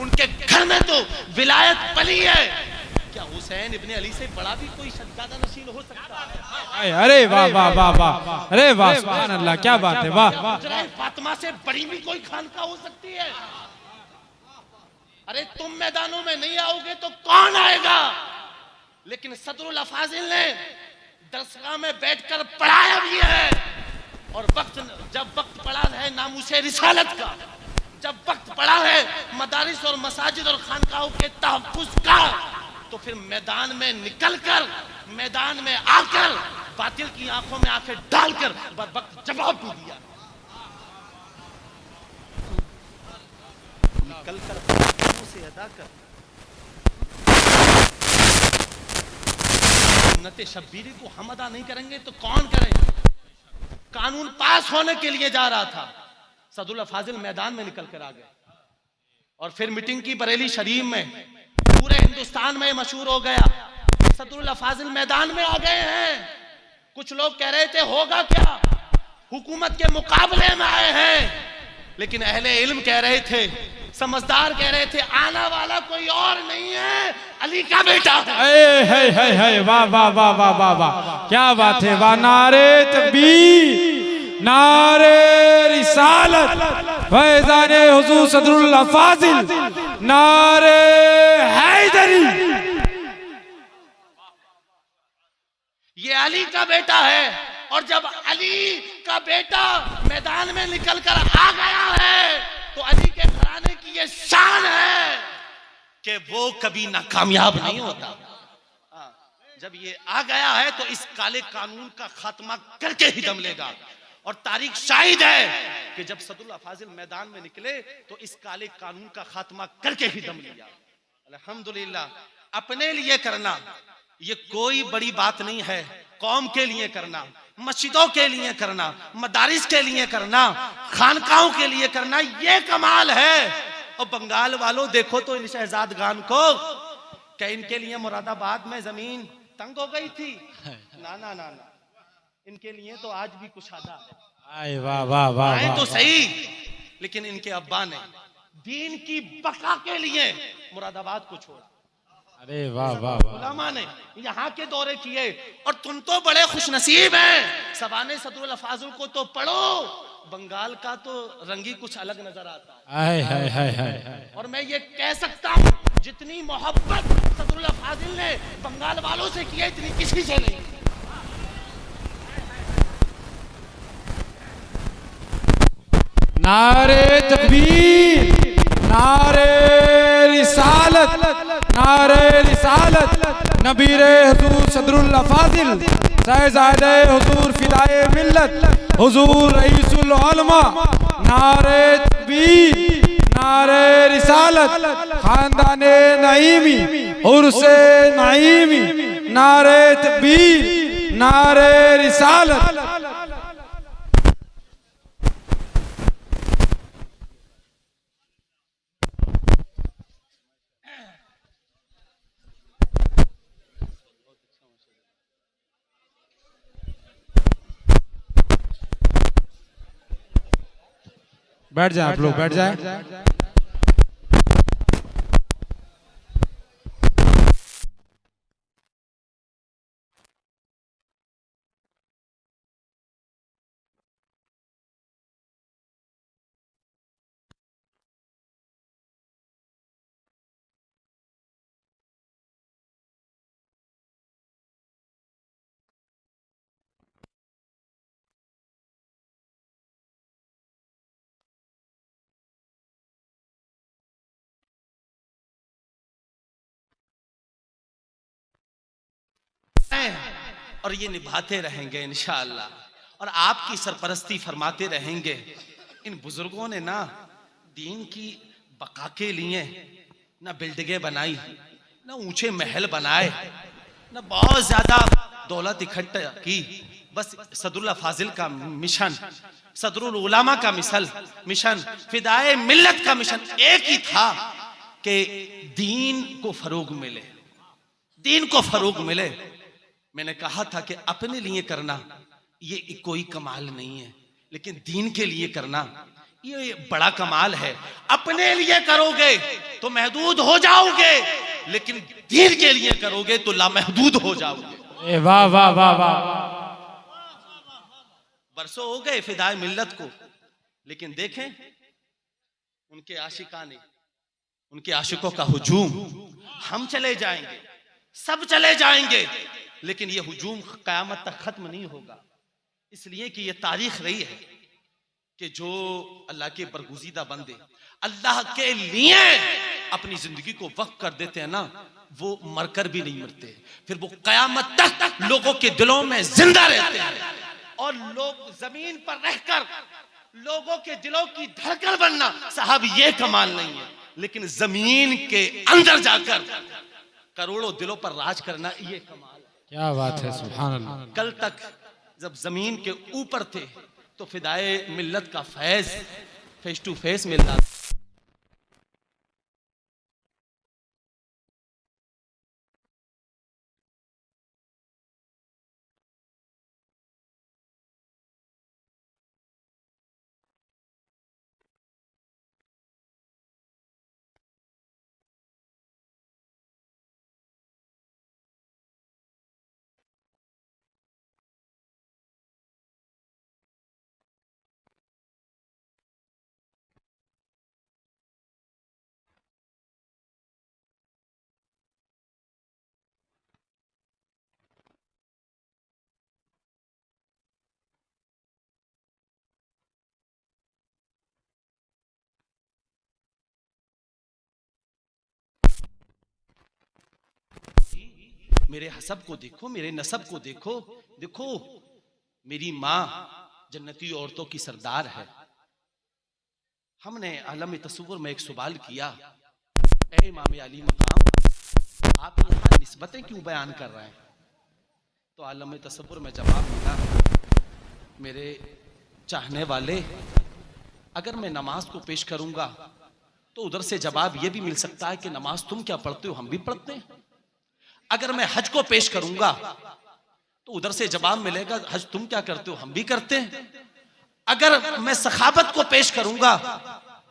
उनके घर में तो विलायत पली है। क्या हुसैन इब्ने अली से बड़ा भी कोई सज्जादा नशीन हो सकता है?
अरे वाह वाह वाह वाह, अरे वाह सुभान अल्लाह, क्या बात है, वाह।
फातिमा से बड़ी भी कोई खानका हो सकती है? अरे तुम मैदानों में नहीं आओगे तो कौन आएगा? लेकिन सदरुल फाजिल ने दरसगाह में बैठकर पढ़ाया भी है, और जब वक्त पड़ा है नामूसे रिसालत का, जब वक्त पड़ा है मदारिस और मसाजिद और खानकाहों के तहफ़्फ़ुज़ का, तो फिर मैदान में निकलकर, मैदान में आकर बातिल की आंखों में आंखें डालकर वक्त जवाब भी दिया। निकलकर से अदा कर सुन्नत शब्बीरी को हम अदा नहीं करेंगे तो कौन करेंगे? कानून पास होने के लिए जा रहा था, सदरुल फाजिल मैदान में निकल कर आ गए, और फिर मीटिंग की बरेली शरीफ में, पूरे हिंदुस्तान में मशहूर हो गया। सदरुल फाजिल मैदान में आ गए हैं। कुछ लोग कह रहे थे होगा क्या, हुकूमत के मुकाबले में आए हैं, लेकिन अहले इल्म कह रहे थे, समझदार कह रहे थे, आना वाला कोई और नहीं है, अली का बेटा है।
वाह वाह वाह वाह वाह वाह, क्या बात है, वाह। नारे तकबीर, नारे रिसालत, फैज़ाने हुजूर सदरुल फाजिल, नारे हैदरी।
ये अली का बेटा है, और जब अली का बेटा मैदान में निकलकर आ गया है, तो अली के घराने की ये शान है कि वो कभी नाकामयाब नहीं होता। जब ये आ गया है तो इस काले कानून का खात्मा करके ही दम लेगा, और तारीख शाहिद है कि जब सदरुल फाजिल मैदान में निकले तो इस काले कानून का खात्मा करके ही दम लिया। अल्हम्दुलिल्लाह, अपने लिए करना ये कोई बड़ी बात नहीं है, कौम के लिए करना, मस्जिदों के लिए करना, मदारिस के लिए करना, खानकाहों के लिए करना, ये कमाल है। और बंगाल वालों देखो तो इन शहजादगान को, क्या इनके लिए मुरादाबाद में जमीन तंग हो गई थी? ना ना ना ना, इनके लिए तो आज भी कुशादा है।
वाह वाह वाह,
तो सही, लेकिन इनके अब्बा ने दीन की बका के लिए मुरादाबाद को छोड़ा।
अरे वाह वाह,
उलमा ने यहाँ के दौरे किए, और तुम तो बड़े खुशनसीब हैं, सबाने सदरुल फाजिल को तो पढ़ो, बंगाल का तो रंगी कुछ अलग नजर आता है। और मैं ये कह सकता हूँ, जितनी मोहब्बत सदरुल फाजिल ने बंगाल वालों से की है, इतनी किसी से नहीं।
नारे तकबीर, नारे रिसालत, नारे रिसालत, नबीरे हुजूर सदरुल अफाजिल साहिबजादे हुजूर फिदाए मिल्लत हुजूर रईसुल उलमा, नारे तकबीर, नारे रिसालत, खानदाने नईमी उर्से नईमी, नारे तकबीर, नारे रिसालत। बैठ जाए आप लोग, बैठ जाए।
और ये निभाते रहेंगे इंशाअल्लाह, और आपकी सरपरस्ती फरमाते रहेंगे। इन बुजुर्गों ने ना दीन की बका के लिए ना बिल्डिंगें बनाई, ना ऊंचे महल बनाए, ना बहुत ज्यादा दौलत इकट्ठा की। बस सदरुल फाजिल का मिशन, सदरुल उलमा का मिशन, फिदाए मिल्लत का मिशन एक ही था कि दीन को फरोग मिले, दीन को फरोग मिले। मैंने कहा था कि अपने लिए करना ये कोई कमाल नहीं है, लेकिन दीन के लिए करना ये बड़ा कमाल है। अपने लिए करोगे तो महदूद हो जाओगे, लेकिन दीन के लिए करोगे तो लामहदूद हो जाओगे।
वाह वाह वाह वाह।
बरसों हो गए फिदाए मिल्लत को, लेकिन देखें उनके आशिकाने, उनके आशिकों का हुजूम। हम चले जाएंगे, सब चले जाएंगे, लेकिन ये हुजूम कयामत तक खत्म नहीं होगा। इसलिए कि ये तारीख रही है कि जो अल्लाह के बरगुज़ीदा बंदे अल्लाह के लिए अपनी जिंदगी को वक्फ कर देते हैं ना, वो मरकर भी नहीं मरते, फिर वो कयामत तक लोगों के दिलों में जिंदा रहते हैं। और लोग जमीन पर रहकर लोगों के दिलों की धड़कन बनना साहब ये कमाल नहीं है, लेकिन जमीन के अंदर जाकर करोड़ों दिलों पर राज करना ये कमाल है।
क्या बात है, सुभान अल्लाह।
कल तक जब जमीन के ऊपर थे तो फिदाए मिल्लत का फैज फेस टू फेस मिल रहा था। मेरे हसब को देखो, मेरे नसब को देखो, देखो मेरी माँ जन्नती औरतों की सरदार है। हमने आलम तसव्वुर में एक सवाल किया, ए इमाम अली मकाम, आप यहाँ निस्बतें क्यों बयान कर रहे हैं? तो आलम तसव्वुर में जवाब मिला, मेरे चाहने वाले, अगर मैं नमाज को पेश करूंगा तो उधर से जवाब यह भी मिल सकता है कि नमाज तुम क्या पढ़ते हो, हम भी पढ़ते हैं। अगर मैं हज को पेश करूंगा तो उधर से जवाब मिलेगा, हज तुम क्या करते हो, हम भी करते हैं। अगर मैं सखावत को पेश करूंगा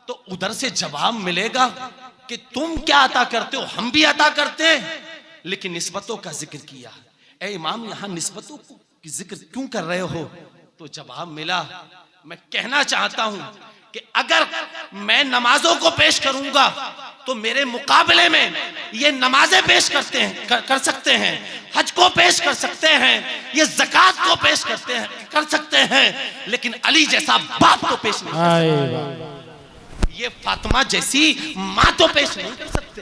तो उधर से जवाब मिलेगा कि तुम क्या अता करते हो, हम भी अता करते हैं। लेकिन निस्बतों का जिक्र किया, ए इमाम यहां निस्बतों की जिक्र क्यों कर रहे हो? तो जवाब मिला, मैं कहना चाहता हूं
कि अगर मैं नमाजों को पेश करूंगा तो मेरे मुकाबले में ये नमाजें पेश करते हैं कर सकते हैं, हज को पेश कर सकते हैं, ये ज़कात को पेश कर सकते हैं, लेकिन अली जैसा बाप तो पेश नहीं कर सकते, ये फातिमा जैसी माँ तो पेश नहीं कर सकते।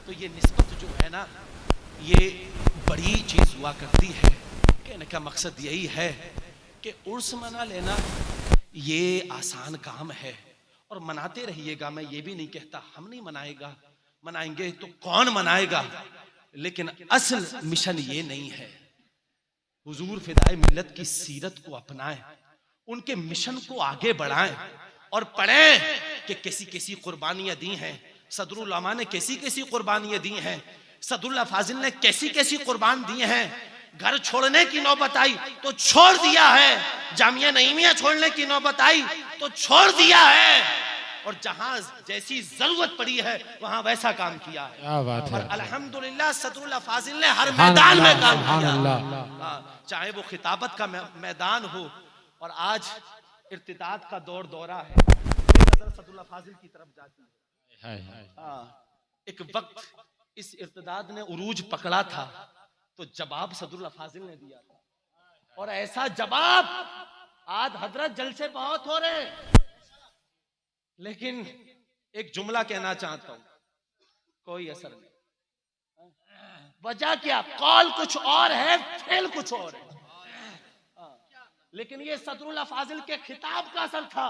तो ये निस्बत जो है ना, ये बड़ी चीज हुआ करती है। कहने का मकसद यही है कि उर्स मना लेना ये आसान काम है और मनाते रहिएगा। मैं ये भी नहीं कहता हम नहीं मनाएंगे तो कौन मनाएगा, लेकिन असल मिशन ये नहीं है। हुजूर फिदाए मिल्लत की सीरत को अपनाएं, उनके मिशन को आगे बढ़ाएं और पढ़ें कि कैसी कैसी कुर्बानियां दी हैं। सदरुल उलमा ने कैसी कैसी कुर्बानियां दी हैं, सदरुल्लाह फाजिल ने कैसी कैसी कुर्बान दी हैं। घर छोड़ने की नौबत आई तो छोड़ दिया है, जामिया नईमिया छोड़ने की नौबत आई तो छोड़ दिया है, और जहां जैसी जरूरत पड़ी है वहां वैसा काम किया है।
क्या बात है।
और अल्हम्दुलिल्लाह सदरुल्लाह फाजिल ने हर मैदान में काम किया, चाहे वो खिताबत का मैदान हो, और आज इर्तिदाद का दौरा है, नजर सदरुल्लाह फाजिल की तरफ जाती है। एक वक्त इस इर्तिदाद ने उरूज पकड़ा था तो जवाब सदरुल्लाह फाजिल ने दिया था, और ऐसा जवाब आज हजरत जलसे बहुत हो रहे हैं, लेकिन एक जुमला कहना चाहता हूं, कोई असर नहीं। वजह क्या, कौल कुछ और है, फेल कुछ और है। लेकिन ये सदरुल्लाह फाजिल के खिताब का असर था।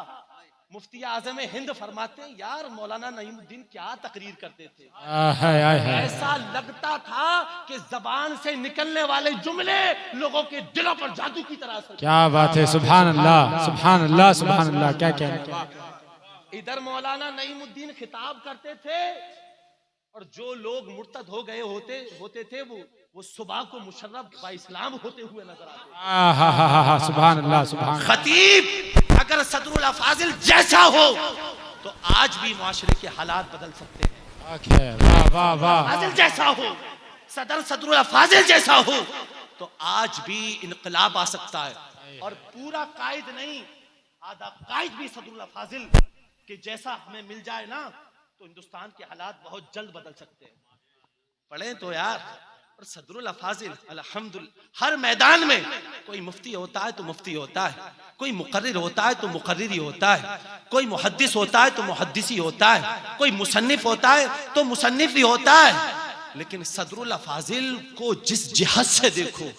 मुफ्ती आज़म हिंद फरमाते हैं, यार मौलाना नईमुद्दीन क्या तकरीर करते थे, ऐसा लगता था कि जबान से निकलने वाले जुमले लोगों के दिलों पर जादू की तरह असर।
क्या बात है, सुभान अल्लाह सुभान अल्लाह सुभान अल्लाह। क्या कहने।
इधर मौलाना नईमुद्दीन खिताब करते थे और जो लोग मुर्तद हो गए होते थे वो सुबह को मुशर्रफ बा इस्लाम होते हुए नजर आते।
सुभान अल्लाह सुभान।
खतीब अगर सदरुल्लाह फाजिल जैसा हो तो आज भी मुआशरे के हालात बदल सकते हैं।
वाह वाह।
फाजिल जैसा हो, सदरुल्लाह फाजिल जैसा हो तो आज भी इनकलाब आ सकता है। और पूरा कायद नहीं, आधा कायद भी सदरुल्लाह फाजिल के जैसा हमें मिल जाए ना तो हिंदुस्तान के हालात बहुत जल्द बदल सकते हैं। पढ़ें तो यार। और सदरुल्लाह फाजिल अल्हम्दुलिल्लाह हर मैदान में, कोई मुफ्ती होता है तो मुफ्ती होता है, कोई मुकर्रिर होता है तो मुकर्रिरी होता है, कोई मुहद्दिस होता है तो मुहद्दिसी होता है, कोई मुसन्निफ होता है तो मुसन्निफ ही होता है, लेकिन सदरुल्लाह फाजिल को जिस जिहत से देखो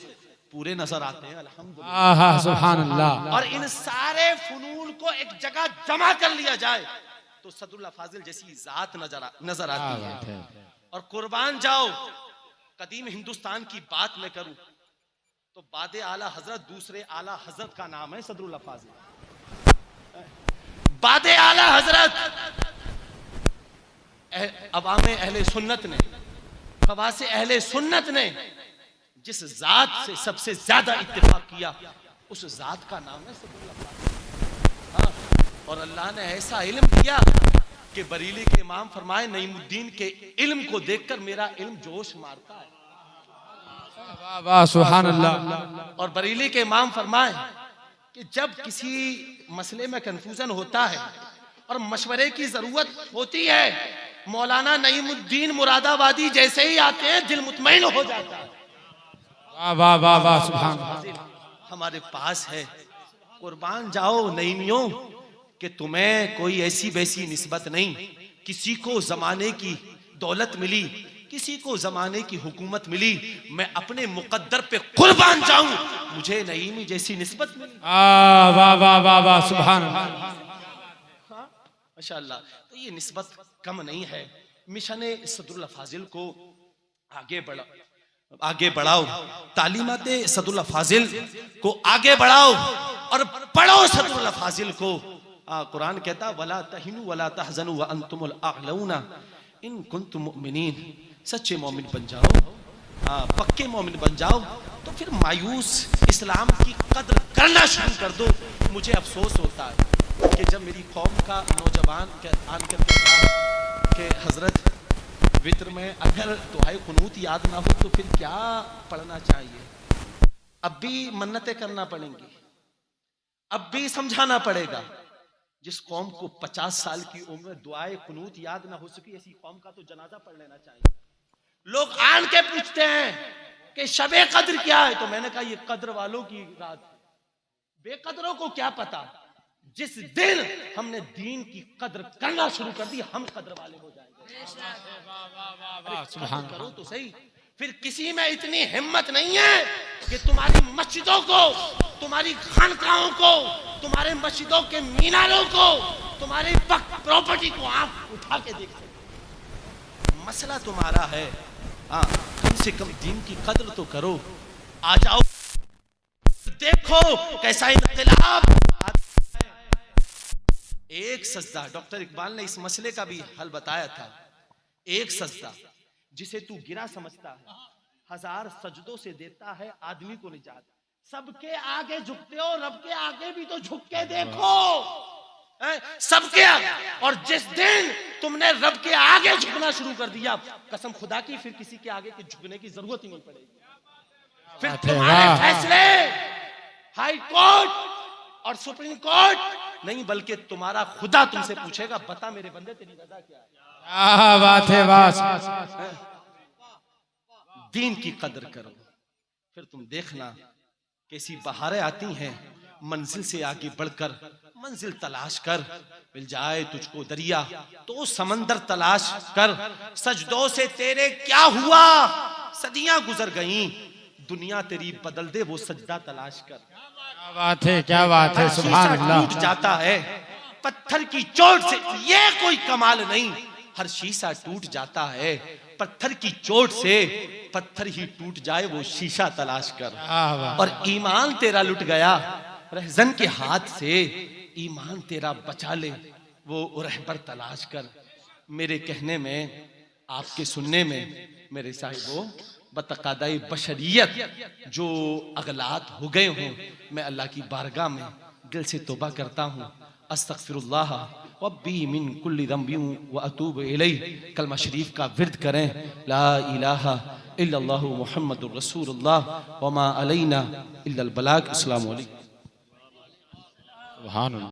पूरे नजर आते हैं अल्हम्दुलिल्लाह।
सुभान अल्लाह।
और इन सारे फुनून को एक जगह जमा कर लिया जाए तो सदरुल्लाह फाजिल जैसी जात नजर आती है। और कुर्बान जाओ, कदीम हिंदुस्तान की बात मैं करूं तो बादे आला हजरत दूसरे आला हजरत का नाम है सदरुल्लाह फाजिल। बादे आला हजरत अवामे अहले सुन्नत ने, खवासे अहले सुन्नत ने जिस जात से सबसे ज्यादा इत्तेफाक किया उस जात का नाम है सदरुल्लाह फाजिल। और अल्लाह ने ऐसा इल्म दिया कि बरेली के इमाम फरमाए, नईमुद्दीन के इल्म को देखकर मेरा इल्म जोश मारता है।
वाह सुभान अल्लाह।
और बरेली के इमाम फरमाए कि जब किसी मसले में कंफ्यूजन होता है और मशवरे की जरूरत होती है, मौलाना नईमुद्दीन मुरादाबादी जैसे ही आते हैं दिल मुतमईन हो जाता है।
वाह वाह वाह सुभान।
हमारे पास है। कुर्बान जाओ नईमियों कि तुम्हें कोई ऐसी वैसी निस्बत नहीं। किसी को जमाने की दौलत मिली, किसी को जमाने की हुकूमत मिली, मैं अपने मुकद्दर पे कुर्बान जाऊं, मुझे नईमी जैसी निस्बत मिली।
वाह वाह वाह वाह सुभान अल्लाह।
माशाअल्लाह। तो ये निस्बत कम नहीं है। मिशन सदरुल्लाह फाजिल को आगे बढ़ाओ, तालीमात सदरुल्लाह फाजिल को आगे बढ़ाओ और पढ़ो सदरुल्लाह फाजिल को। कुरान कहता वला तहिनु वला तहजनु व अंतुमुल अअलौना इन कुंतुम मुमिनीन। सच्चे मोमिन बन जाओ, पक्के मोमिन बन जाओ तो फिर मायूस इस्लाम की कद्र करना शुरू कर दो। मुझे अफसोस होता है कि जब मेरी कौम का नौजवान आकर कहता कि हजरत वित्र में अगर दुआए कुनूत याद ना हो तो फिर क्या पढ़ना चाहिए। अब भी मन्नतें करना पड़ेंगी, अब भी समझाना पड़ेगा। जिस कौम को 50 साल की उम्र में दुआए कुनूत याद ना हो सकी, ऐसी कौम का तो जनाजा पढ़ लेना चाहिए। लोग आन के पूछते हैं कि शबे कद्र क्या है, तो मैंने कहा ये कद्र वालों की रात है, बेकदरों को क्या पता। जिस दिन हमने दीन की कद्र करना शुरू कर दी, हम कद्र वाले हो जाएंगे। सुभान करो तो सही। फिर किसी में इतनी हिम्मत नहीं है कि तुम्हारी मस्जिदों को, तुम्हारी खानकाहों को, तुम्हारे मस्जिदों के मीनारों को, तुम्हारी प्रॉपर्टी को आप उठा के देख सकते। मसला तुम्हारा है, हाँ, कम से कम दीन की कद्र तो करो। आ जाओ, देखो कैसा इनकलाब। एक सजदा, डॉक्टर इकबाल ने इस मसले का भी हल बताया था। एक सजदा जिसे तू गिरा समझता है, 1000 सजदों से देता है आदमी को निजात। सबके आगे झुकते हो, रब के आगे भी तो झुक के देखो, सबके आगे। और जिस दिन तुमने रब के आगे झुकना शुरू कर दिया, कसम खुदा की, फिर किसी के आगे के झुकने की जरूरत ही नहीं पड़ेगी। फिर तुम्हारे फैसले हाई कोर्ट और सुप्रीम कोर्ट नहीं, बल्कि तुम्हारा खुदा तुमसे पूछेगा, बता मेरे बंदे तेरी रजा क्या है।
बात है, बात।
दीन की कदर करो, फिर तुम देखना कैसी बहारें आती हैं। मंजिल से आगे बढ़कर मंजिल तलाश कर, मिल जाए तुझको दरिया तो समंदर तलाश कर। सजदों से तेरे क्या हुआ, सदियां गुजर गईं, दुनिया तेरी बदल दे वो सजदा तलाश कर।
क्या बात है, क्या बात है, सुभान अल्लाह।
टूट जाता है पत्थर की चोट से, ये कोई कमाल नहीं। हर शीशा टूट जाता है पत्थर की चोट से, पत्थर ही टूट जाए वो शीशा तलाश कर। और ईमान तेरा लुट गया रहजन के हाथ से, ईमान तेरा बचा ले वो रहबर तलाश कर। मेरे कहने में, आपके सुनने में मेरे साहिबों, बतकादाई बशरियत जो अगलात हो गए हों, मैं अल्लाह की बारगाह में दिल से तौबा करता हूँ। अस्तगफिरुल्लाह वब्बी मिन कुल्ली ज़ंबिन व अतूबु इलैह। कलमा शरीफ का विर्द करें, ला इलाहा इल्लल्लाहु मुहम्मदुर रसूलुल्लाह व मा अलैना इल्लल बलाग। अस्सलामु अलैकुम।
सुभान अल्लाह।